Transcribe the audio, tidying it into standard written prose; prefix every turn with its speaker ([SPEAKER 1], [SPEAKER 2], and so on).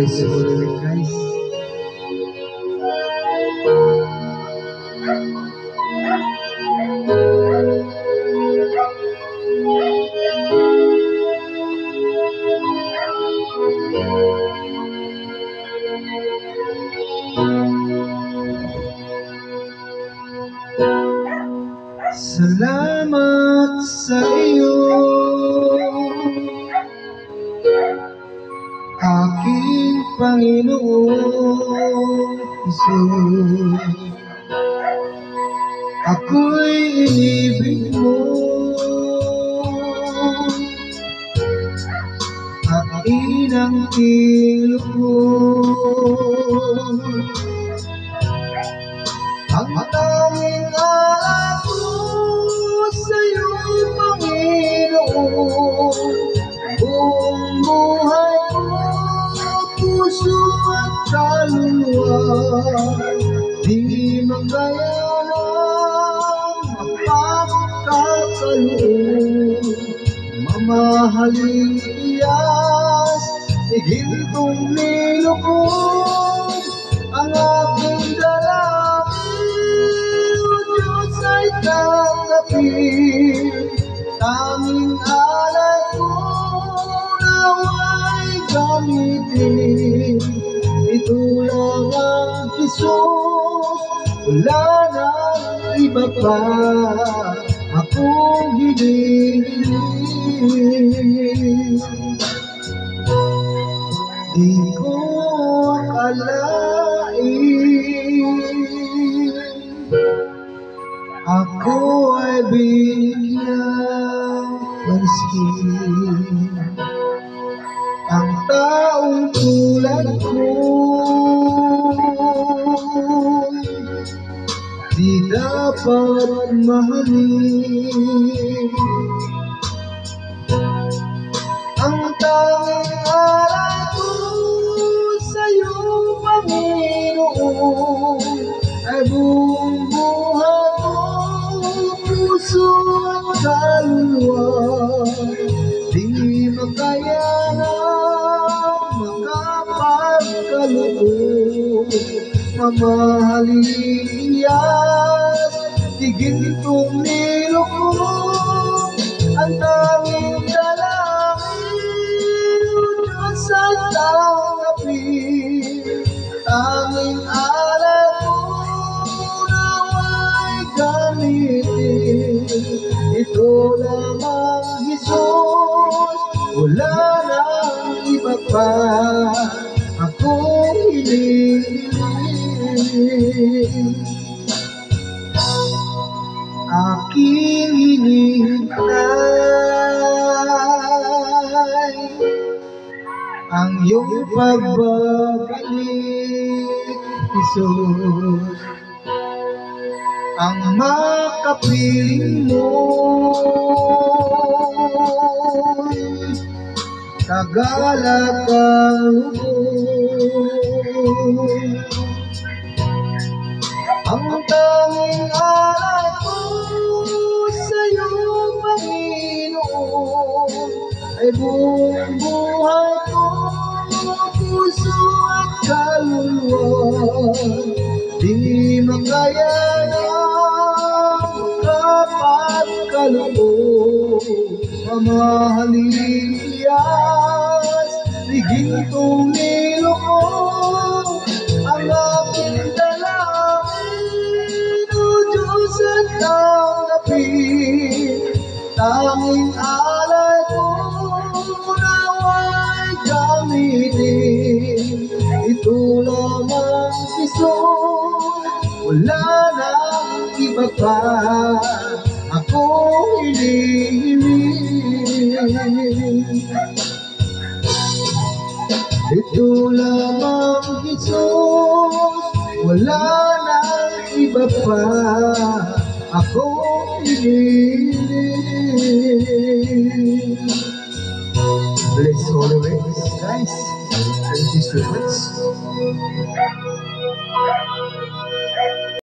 [SPEAKER 1] Praise the Lord, guys. Salamat sa iyo, aking Panginoong Hesus. Ako'y inibig mo at inang ilog. Ang tanging alam ko sa'yo, Panginoon, buong buhay ko, puso at kaluluwa, di magaya ng mapagkakaloob. Mamahaling iyas, higintong nilukong ang aking dalangin, o Diyos ay tanggapin. Tanging alay ko nawa'y gamitin. Ito lang ang Hesus, wala nang iba pa akong hinihiling. Di ko akalain ako ay bigyang pansin. Ang taong tulad ko di dapat mahalin. Ang tanging alay ko sa'yo, Panginoon, ay buong buhay ko, puso at kaluluwa, di magkaya na makapagkaloob. Mamahaling iyas, higintong nilukong ang tanging dalangin, o Diyos ay tanggapin. Tanging alay ko nawa'y gamitin. Ito lang ang Hesus, wala nang iba pa akong hinihiling. Aking hinihintay ang iyong pagbabalik, Hesus. Ang makapiling mo'y kagalak ang loob. Ang tanging alay ko sa'yo, Panginoon, ay buong buhay ko, puso at kaluluwa, di magkaya ng makapagkaloob. Mamahaling iyas, higintong nilukong ang aking dalangin, o Diyos at tanggapin. Tanging alay ko nawa'y gamitin. Ito lang ang Hesus, wala nang iba pa akong hinihiling. Ito lang ang Hesus, wala nang iba pa akong hinihiling. Bless always, guys. Thank you so much.